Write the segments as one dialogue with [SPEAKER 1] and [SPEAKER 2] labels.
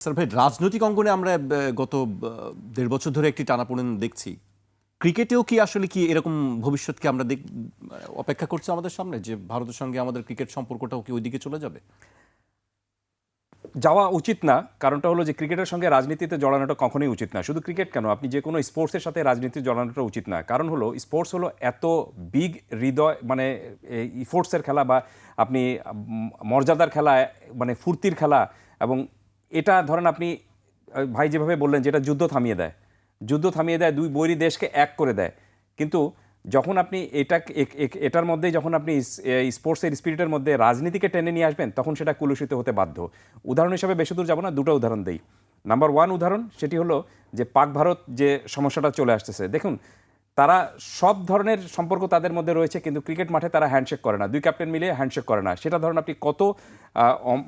[SPEAKER 1] Sir ভাই, রাজনৈতিক অঙ্গনে আমরা গত ১.৫ বছর ধরে একটি টানাপোড়েন দেখছি। ক্রিকেটেও কি আসলে কি এরকম ভবিষ্যৎকে আমরা অপেক্ষা করছে আমাদের সামনে, যে ভারতের সঙ্গে আমাদের ক্রিকেট সম্পর্কটাও কি ওইদিকে চলে যাবে?
[SPEAKER 2] যাওয়া উচিত না। কারণটা হলো যে ক্রিকেটের সঙ্গে রাজনীতিতে জড়ানোটা কখনোই উচিত না। শুধু ক্রিকেট কেন, আপনি যে কোনো স্পোর্টসের সাথে রাজনীতি জড়ানোটা উচিত না। কারণ হলো স্পোর্টস হলো এত বিগ হৃদয় মানে স্পোর্টসের খেলা, বা আপনি মর্যাদার খেলা, মানে ফুর্তির খেলা। এবং এটা ধরেন আপনি ভাই যেভাবে বললেন, যেটা যুদ্ধ থামিয়ে দেয়, দুই বৈরী দেশকে এক করে দেয়। কিন্তু যখন আপনি এটার মধ্যে যখন আপনি স্পোর্টসের স্পিরিটের মধ্যে রাজনীতিকে টেনে নিয়ে আসবেন, তখন সেটা কুলুষিত হতে বাধ্য। উদাহরণ হিসাবে বেশি দূর যাব না, দুটো উদাহরণ দেই। নাম্বার ওয়ান উদাহরণ, সেটি হলো যে পাক ভারত যে সমস্যাটা চলে আসতেছে। দেখুন, তারা সব ধরনের সম্পর্ক তাদের মধ্যে রয়েছে, কিন্তু ক্রিকেট মাঠে তারা হ্যান্ডশেক করে না, দুই ক্যাপ্টেন মিলে হ্যান্ডশেক করে না। সেটা ধরুন আপনি কত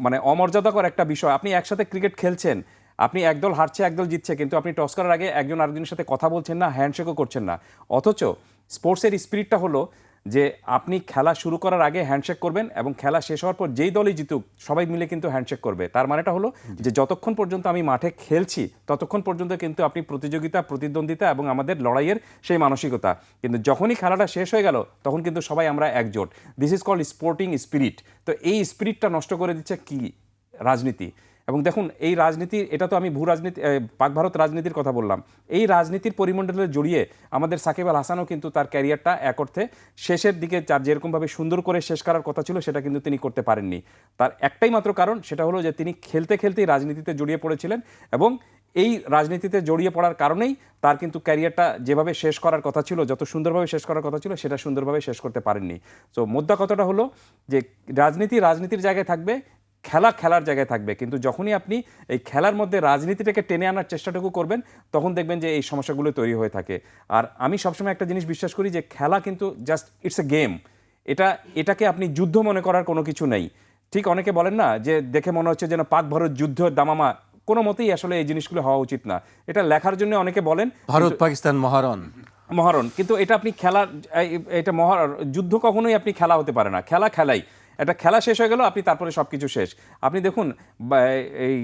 [SPEAKER 2] মানে অমর্যাদাকর একটা বিষয়। আপনি একসাথে ক্রিকেট খেলছেন, আপনি একদল হারছে একদল জিতছে, কিন্তু আপনি টস করার আগে একজন আরেকজনের সাথে কথা বলছেন না, হ্যান্ডশেকও করছেন না। অথচ স্পোর্টসের স্পিরিটটা হলো যে আপনি খেলা শুরু করার আগে হ্যান্ডশেক করবেন, এবং খেলা শেষ হওয়ার পর যেই দলই জিতুক সবাই মিলে কিন্তু হ্যান্ডশেক করবে। তার মানেটা হলো যে যতক্ষণ পর্যন্ত আমি মাঠে খেলছি ততক্ষণ পর্যন্ত কিন্তু আপনি প্রতিযোগিতা, প্রতিদ্বন্দ্বিতা এবং আমাদের লড়াইয়ের সেই মানসিকতা। কিন্তু যখনই খেলাটা শেষ হয়ে গেল, তখন কিন্তু সবাই আমরা একজোট। This is called sporting spirit. তো এই স্পিরিটটা নষ্ট করে দিচ্ছে কি রাজনীতি। এবং দেখুন, এই রাজনীতি, এটা তো আমি ভূ রাজনীতি, পাক ভারত রাজনীতির কথা বললাম। এই রাজনীতির পরিমণ্ডলে জড়িয়ে আমাদের সাকিব আল হাসানও কিন্তু তার ক্যারিয়ারটা এক অর্থে শেষের দিকে, যার যেরকমভাবে সুন্দর করে শেষ করার কথা ছিল সেটা কিন্তু তিনি করতে পারেননি। তার একটাই মাত্র কারণ, সেটা হলো যে তিনি খেলতে খেলতেই রাজনীতিতে জড়িয়ে পড়েছিলেন, এবং এই রাজনীতিতে জড়িয়ে পড়ার কারণেই তার কিন্তু ক্যারিয়ারটা যেভাবে শেষ করার কথা ছিল, যত সুন্দরভাবে শেষ করার কথা ছিল, সেটা সুন্দরভাবে শেষ করতে পারেননি। তো মোদ্দা কথাটা হলো যে রাজনীতির জায়গায় থাকবে, খেলার জায়গায় থাকবে, কিন্তু যখনই আপনি এই খেলার মধ্যে রাজনীতিটাকে টেনে আনার চেষ্টাটুকু করবেন, তখন দেখবেন যে এই সমস্যাগুলো তৈরি হয়ে থাকে। আর আমি সবসময় একটা জিনিস বিশ্বাস করি, যে খেলা কিন্তু জাস্ট ইটস এ গেম। এটাকে আপনি যুদ্ধ মনে করার কোনো কিছু নেই। ঠিক অনেকে বলেন না, যে দেখে মনে হচ্ছে যেন পাক ভারত যুদ্ধ দামামা। কোনো মতেই আসলে এই জিনিসগুলো হওয়া উচিত না। এটা লেখার জন্য অনেকে বলেন
[SPEAKER 1] ভারত পাকিস্তান
[SPEAKER 2] মহারণ, কিন্তু এটা আপনি খেলার, এটা যুদ্ধ কখনোই আপনি খেলা হতে পারে না। খেলাই একটা খেলা শেষ হয়ে গেল, আপনি তারপরে সব কিছু শেষ। আপনি দেখুন, এই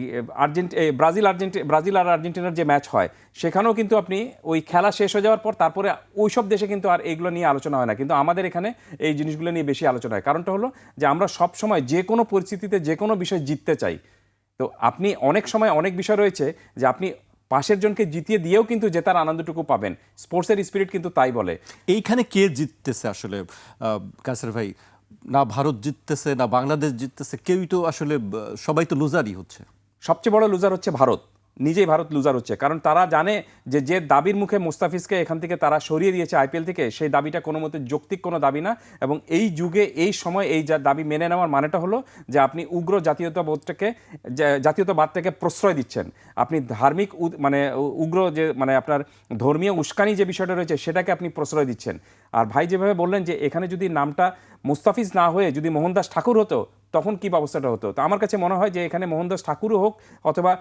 [SPEAKER 2] ব্রাজিল আর আর্জেন্টিনার যে ম্যাচ হয়, সেখানেও কিন্তু আপনি ওই খেলা শেষ হয়ে যাওয়ার পর তারপরে ওই সব দেশে কিন্তু আর এগুলো নিয়ে আলোচনা হয় না, কিন্তু আমাদের এখানে এই জিনিসগুলো নিয়ে বেশি আলোচনা হয়। কারণটা হলো যে আমরা সব সময় যে কোনো পরিস্থিতিতে যে কোনো বিষয় জিততে চাই। তো আপনি অনেক সময় অনেক বিষয় রয়েছে যে আপনি পাশের জনকে জিতিয়ে দিয়েও কিন্তু জেতার আনন্দটুকু পাবেন। স্পোর্টসের স্পিরিট কিন্তু তাই বলে।
[SPEAKER 1] এইখানে কে জিততেছে আসলে কাসের ভাই? না ভারত জিততেছে, না বাংলাদেশ জিততেছে, কেউই তো আসলে, সবাই তো লুজারই হচ্ছে।
[SPEAKER 2] সবচেয়ে বড় লুজার হচ্ছে ভারত। নিজেই ভারত লুজার হচ্ছে, কারণ তারা জানে যে যে দাবির মুখে মুস্তাফিজকে এখান থেকে তারা সরিয়ে দিয়েছে আইপিএল থেকে, সেই দাবিটা কোনো মতে যৌক্তিক কোনো দাবি না। এবং এই যুগে, এই সময় এই দাবি মেনে নেওয়ার মানেটা হলো যে আপনি উগ্র জাতীয়তাবাদটাকে প্রশ্রয় দিচ্ছেন। আপনি ধার্মিক মানে উগ্র যে মানে আপনার ধর্মীয় উস্কানি যে বিষয়টা রয়েছে, সেটাকে আপনি প্রশ্রয় দিচ্ছেন। আর ভাই যেভাবে বললেন যে এখানে যদি নামটা মুস্তাফিজ না হয়ে যদি মোহনদাস ঠাকুর হতো, তখন কি ব্যবস্থাটা হতো। তো আমার কাছে মনে হয় যে এখানে মোহনদাস ঠাকুরও হোক, অথবা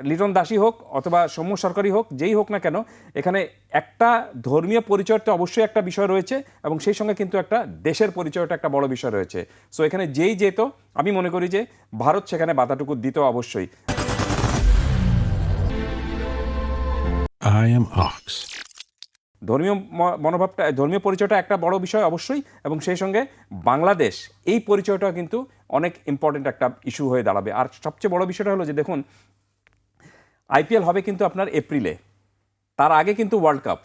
[SPEAKER 2] লিটন দাসই হোক, অথবা সৌম্য সরকারি হোক, যেই হোক না কেন, এখানে একটা ধর্মীয় পরিচয়টা অবশ্যই একটা বিষয় রয়েছে, এবং সেই সঙ্গে কিন্তু একটা দেশের পরিচয়টা একটা বড় বিষয় রয়েছে। সো এখানে যেই যেত, আমি মনে করি যে ভারত সেখানে বাধাটুকু দিত অবশ্যই।
[SPEAKER 3] I am Ox.
[SPEAKER 2] ধর্মীয় মনোভাবটা, ধর্মীয় পরিচয়টা একটা বড় বিষয় অবশ্যই, এবং সেই সঙ্গে বাংলাদেশ, এই পরিচয়টা কিন্তু অনেক ইম্পর্টেন্ট একটা ইস্যু হয়ে দাঁড়াবে। আর সবচেয়ে বড় বিষয়টা হলো যে দেখুন, আইপিএল হবে কিন্তু আপনার এপ্রিলে, তার আগে কিন্তু ওয়ার্ল্ড কাপ।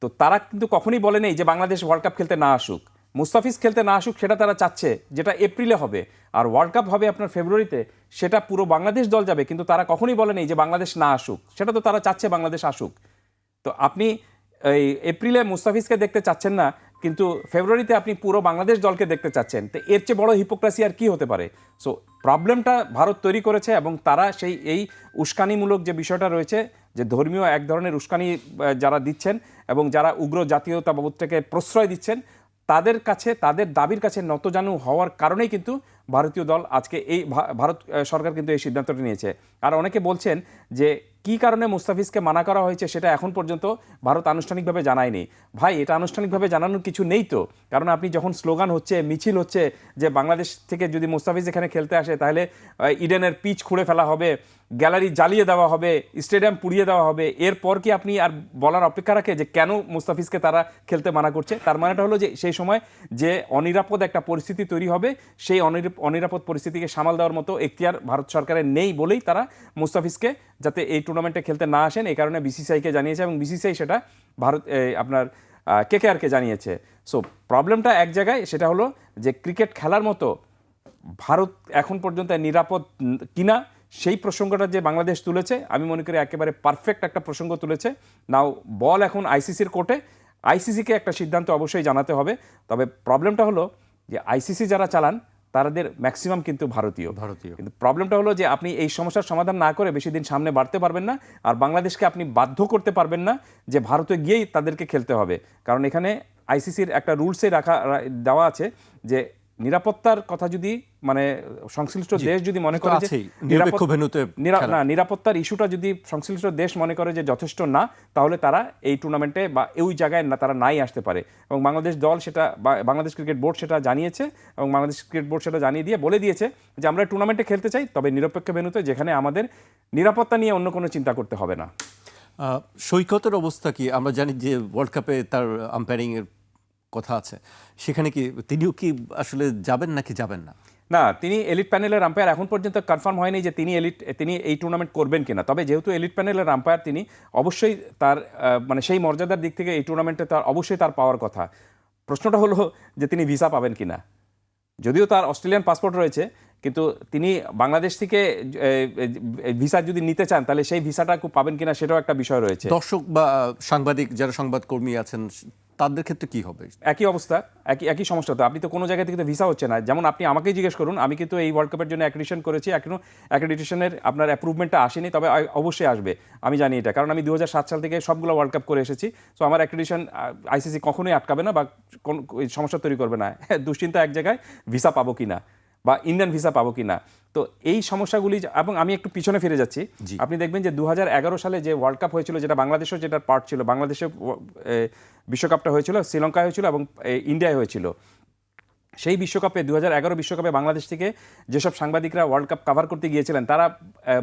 [SPEAKER 2] তো তারা কিন্তু কখনোই বলে নেই যে বাংলাদেশ ওয়ার্ল্ড কাপ খেলতে না আসুক, মুস্তাফিজ খেলতে না আসুক, সেটা তারা চাচ্ছে, যেটা এপ্রিলে হবে। আর ওয়ার্ল্ড কাপ হবে আপনার ফেব্রুয়ারিতে, সেটা পুরো বাংলাদেশ দল যাবে, কিন্তু তারা কখনোই বলে নেই যে বাংলাদেশ না আসুক, সেটা তো তারা চাচ্ছে বাংলাদেশ আসুক। তো আপনি এই এপ্রিলে মুস্তাফিজকে দেখতে চাচ্ছেন না, কিন্তু ফেব্রুয়ারিতে আপনি পুরো বাংলাদেশ দলকে দেখতে চাচ্ছেন। তো এর চেয়ে বড় হিপোক্রেসি আর কি হতে পারে? সো প্রবলেমটা ভারত তৈরি করেছে, এবং তারা এই উস্কানিমূলক যে বিষয়টা রয়েছে, যে ধর্মীয় এক ধরনের উস্কানি যারা দিচ্ছেন, এবং যারা উগ্র জাতীয়তাবাদটাকে প্রশ্রয় দিচ্ছেন, তাদের কাছে, তাদের দাবির কাছে নতজানু হওয়ার কারণেই কিন্তু ভারতীয় দল আজকে ভারত সরকার কিন্তু এই সিদ্ধান্তটা নিয়েছে। আর অনেকে বলছেন যে কী কারণে মুস্তাফিজকে মানা করা হয়েছে সেটা এখন পর্যন্ত ভারত আনুষ্ঠানিকভাবে জানায়নি। ভাই, এটা আনুষ্ঠানিকভাবে জানানোর কিছু নেই তো, কারণ আপনি যখন স্লোগান হচ্ছে, মিছিল হচ্ছে যে বাংলাদেশ থেকে যদি মুস্তাফিজ এখানে খেলতে আসে তাহলে ইডেনের পিচ খুঁড়ে ফেলা হবে, গ্যালারি জ্বালিয়ে দেওয়া হবে, স্টেডিয়াম পুড়িয়ে দেওয়া হবে, এরপর কি আপনি আর বলার অপেক্ষা রাখে যে কেন মুস্তাফিজকে তারা খেলতে মানা করছে? তার মানেটা হলো যে সেই সময় যে অনিরাপদ একটা পরিস্থিতি তৈরি হবে, সেই অনিরাপদ পরিস্থিতিকে সামাল দেওয়ার মতো এখতিয়ার ভারত সরকারের নেই বলেই তারা মুস্তাফিজকে যাতে এই টুর্নামেন্টে খেলতে না আসেন এই কারণে বিসিসিআইকে জানিয়েছে, এবং বিসিসিআই সেটা ভারত আপনার কেকেআরকে জানিয়েছে। সো প্রবলেমটা এক জায়গায়, সেটা হলো যে ক্রিকেট খেলার মতো ভারত এখন পর্যন্ত নিরাপদ কিনা সেই প্রসঙ্গটা যে বাংলাদেশ তুলেছে, আমি মনে করি একেবারে পারফেক্ট একটা প্রসঙ্গ তুলেছে। নাও বল এখন আইসিসির কোর্টে, আইসিসিকে একটা সিদ্ধান্ত অবশ্যই জানাতে হবে। তবে প্রবলেমটা হলো যে আইসিসি যারা চালান তাদের ম্যাক্সিমাম কিন্তু ভারতীয়। কিন্তু প্রবলেমটা হলো যে আপনি এই সমস্যার সমাধান না করে বেশি দিন সামনে বাড়তে পারবেন না, আর বাংলাদেশকে আপনি বাধ্য করতে পারবেন না যে ভারতে গিয়েই তাদেরকে খেলতে হবে। কারণ এখানে আইসিসির একটা রুলসে দেওয়া আছে যে নিরাপত্তার কথা যদি মানে সংশ্লিষ্ট দেশ যদি মনে করে যে নিরাপত্তার ইস্যুটা যদি সংশ্লিষ্ট দেশ মনে করে যে যথেষ্ট না, তাহলে তারা এই টুর্নামেন্টে বা ওই জায়গায় না তারা নাই আসতে পারে। এবং বাংলাদেশ দল সেটা, বাংলাদেশ ক্রিকেট বোর্ড সেটা জানিয়েছে, এবং বাংলাদেশ ক্রিকেট বোর্ড সেটা জানিয়ে দিয়ে বলে দিয়েছে যে আমরা টুর্নামেন্টে খেলতে চাই, তবে নিরপেক্ষ ভেন্যুতে, যেখানে আমাদের নিরাপত্তা নিয়ে অন্য কোনো চিন্তা করতে হবে না।
[SPEAKER 1] সৈকতের অবস্থা কি? আমরা জানি যে ওয়ার্ল্ড কাপে তার আম্পায়ারিং এর কথা আছে, সেখানে কি তিনিও কি আসলে যাবেন নাকি যাবেন না?
[SPEAKER 2] না, তিনি এলিট প্যানেলের আম্পায়ার, এখন পর্যন্ত কনফার্ম হয়নি যে তিনি এই টুর্নামেন্ট করবেন কিনা। তবে যেহেতু এলিট প্যানেলের আম্পায়ার, তিনি অবশ্যই তার মানে সেই মর্যাদার দিক থেকে এই টুর্নামেন্টে তার অবশ্যই তার পাওয়ার কথা। প্রশ্নটা হলো যে তিনি ভিসা পাবেন কিনা। যদিও তার অস্ট্রেলিয়ান পাসপোর্ট রয়েছে, কিন্তু তিনি বাংলাদেশ থেকে ভিসা যদি নিতে চান তাহলে সেই ভিসাটা পাবেন কিনা সেটাও একটা বিষয় রয়েছে।
[SPEAKER 1] দর্শক বা সাংবাদিক, যারা সংবাদকর্মী আছেন, তাদের ক্ষেত্রে কি হবে?
[SPEAKER 2] একই অবস্থা, একই সমস্যা। তো আপনি তো কোনো জায়গা থেকে তো ভিসা হচ্ছে না। যেমন আপনি আমাকেই জিজ্ঞেস করুন, আমি কিন্তু এই ওয়ার্ল্ড কাপের জন্য অ্যাক্রেডিটেশন করেছি, এখনো অ্যাক্রেডিটেশনের আপনার অ্যাপ্রুভমেন্টটা আসেনি, তবে অবশ্যই আসবে, আমি জানি এটা, কারণ আমি 2007 সাল থেকে সবগুলো ওয়ার্ল্ড কাপ করে এসেছি। সো আমার অ্যাক্রেডিটেশন আইসিসি কখনোই আটকাবে না বা কোন সমস্যা তৈরি করবে না। দুশ্চিন্তা এক জায়গায়, ভিসা পাবো কিনা বা ইন্ডিয়ান ভিসা পাবো কিনা। তো এই সমস্যাগুলি, এবং আমি একটু পিছনে ফিরে যাচ্ছি, আপনি দেখবেন যে 2011 সালে যে ওয়ার্ল্ড কাপ হয়েছিল, যেটা বাংলাদেশেও যেটার পার্ট ছিল, বাংলাদেশে বিশ্বকাপটা হয়েছিল, শ্রীলঙ্কায় হয়েছিল এবং ইন্ডিয়ায় হয়েছিল। সেই বিশ্বকাপে 2011 বিশ্বকাপে বাংলাদেশ থেকে যেসব সাংবাদিকরা ওয়ার্ল্ড কাপ কভার করতে গিয়েছিলেন, তারা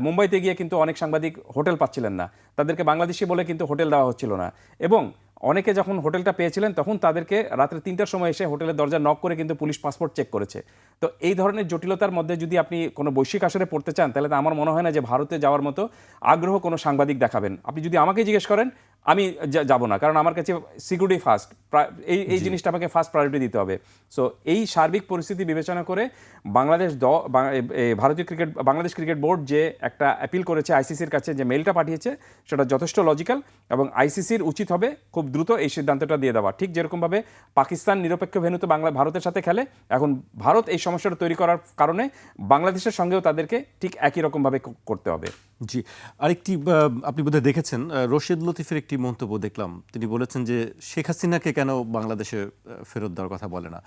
[SPEAKER 2] মুম্বাইতে গিয়ে কিন্তু অনেক সাংবাদিক হোটেল পাচ্ছিলেন না, তাদেরকে বাংলাদেশি বলে কিন্তু হোটেল দেওয়া হচ্ছিল না। এবং অনেকে যখন হোটেলটা পেয়েছিলেন তখন তাদেরকে রাত্রে 3টার সময় এসে হোটেলের দরজা নক করে কিন্তু পুলিশ পাসপোর্ট চেক করেছে। তো এই ধরনের জটিলতার মধ্যে যদি আপনি কোনো বৈশ্বিক আসরে পড়তে চান, তাহলে তো আমার মনে হয় না যে ভারতে যাওয়ার মতো আগ্রহ কোনো সাংবাদিক দেখাবেন। আপনি যদি আমাকে জিজ্ঞেস করেন, আমি যাব না, কারণ আমার কাছে সিকিউরিটি ফার্স্ট, এই জিনিসটা আমাকে ফার্স্ট প্রায়োরিটি দিতে হবে। সো এই সার্বিক পরিস্থিতি বিবেচনা করে বাংলাদেশ ক্রিকেট বোর্ড যে একটা অ্যাপিল করেছে আইসিসির কাছে, যে মেইলটা পাঠিয়েছে, সেটা যথেষ্ট লজিক্যাল, এবং আইসিসির উচিত হবে খুব দ্রুত এই সিদ্ধান্তটা দিয়ে দেওয়া। ঠিক যেরকমভাবে পাকিস্তান নিরপেক্ষ ভেন্যুতে ভারতের সাথে খেলে, এখন ভারত এই সমস্যাটা তৈরি করার কারণে বাংলাদেশের সঙ্গেও তাদেরকে ঠিক একই রকমভাবে করতে হবে।
[SPEAKER 1] জি, আরেকটি আপনি বোধহয় দেখেছেন, রশিদ লতিফের একটি মন্তব্য দেখলাম। তিনি বলেছেন যে শেখ হাসিনাকে কেন বাংলাদেশে ফেরত দেওয়ার কথা বলে না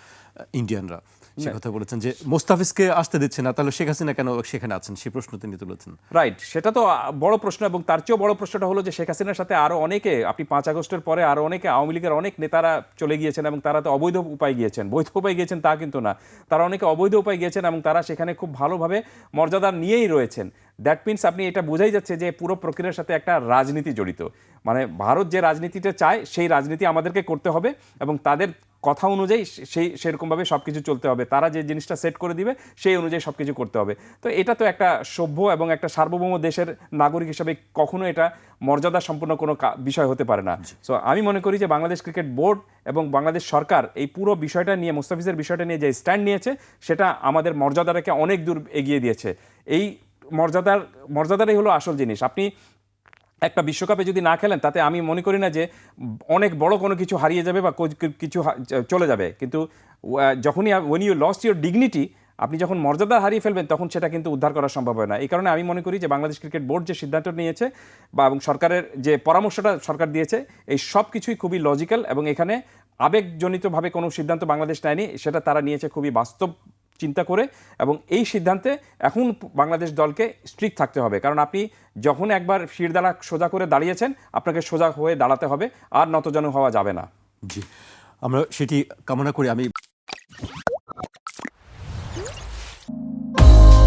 [SPEAKER 1] ইন্ডিয়ানরা, সে কথা বলেছেন যে মোস্তাফিজকে আসতে দিচ্ছে না, তাহলে শেখ হাসিনা কেন সেখানে আছেন, সেই প্রশ্ন তিনি তুলেছেন।
[SPEAKER 2] রাইট, সেটা তো বড় প্রশ্ন, এবং তার চেয়েও বড় প্রশ্নটা হলো যে শেখ হাসিনার সাথে আরও অনেকে, আপনি 5 আগস্টের পরে আরও অনেকে, আওয়ামী লীগের অনেক নেতারা চলে গিয়েছেন, এবং তারা তো অবৈধ উপায় গিয়েছেন, বৈধ উপায় গিয়েছেন তা কিন্তু না, তারা অনেকে অবৈধ উপায় গিয়েছেন, এবং তারা সেখানে খুব ভালোভাবে মর্যাদা নিয়েই রয়েছেন। দ্যাট মিনস আপনি এটা বোঝাই যাচ্ছে যে পুরো প্রক্রিয়ার সাথে একটা রাজনীতি জড়িত। মানে ভারত যে রাজনীতিটা চায় সেই রাজনীতি আমাদেরকে করতে হবে, এবং তাদের কথা অনুযায়ী সেরকমভাবে সব কিছু চলতে হবে। তারা যে জিনিসটা সেট করে দিবে সেই অনুযায়ী সব কিছু করতে হবে। তো এটা তো একটা সভ্য এবং একটা সার্বভৌম দেশের নাগরিক হিসাবে কখনো এটা মর্যাদা সম্পন্ন কোনো বিষয় হতে পারে না। সো আমি মনে করি যে বাংলাদেশ ক্রিকেট বোর্ড এবং বাংলাদেশ সরকার এই পুরো বিষয়টা নিয়ে, মুস্তাফিজের বিষয়টা নিয়ে যে স্ট্যান্ড নিয়েছে, সেটা আমাদের মর্যাদাটাকে অনেক দূর এগিয়ে দিয়েছে। এই মর্যাদাটাই হলো আসল জিনিস। আপনি একটা বিশ্বকাপে যদি না খেলেন, তাতে আমি মনে করি না যে অনেক বড় কোনো কিছু হারিয়ে যাবে বা কিছু চলে যাবে, কিন্তু যখনই when you lost your dignity, আপনি যখন মর্যাদা হারিয়ে ফেলবেন, তখন সেটা কিন্তু উদ্ধার করা সম্ভব হয় না। এই কারণে আমি মনে করি যে বাংলাদেশ ক্রিকেট বোর্ড যে সিদ্ধান্ত নিয়েছে এবং সরকারের যে পরামর্শটা সরকার দিয়েছে, এই সব কিছুই খুবই লজিক্যাল, এবং এখানে আবেগজনিতভাবে কোনো সিদ্ধান্ত বাংলাদেশ নেয়নি, সেটা তারা নিয়েছে খুবই বাস্তব চিন্তা করে এবং এই সিদ্ধান্তে এখন বাংলাদেশ দলকে স্ট্রিক্ট থাকতে হবে, কারণ আপনি যখন একবার শিরদাঁড়া সোজা করে দাঁড়িয়েছেন আপনাকে সোজা হয়ে দাঁড়াতে হবে, আর নতজানু হওয়া যাবে না।
[SPEAKER 1] জি, আমরা সেটি কামনা করি। আমি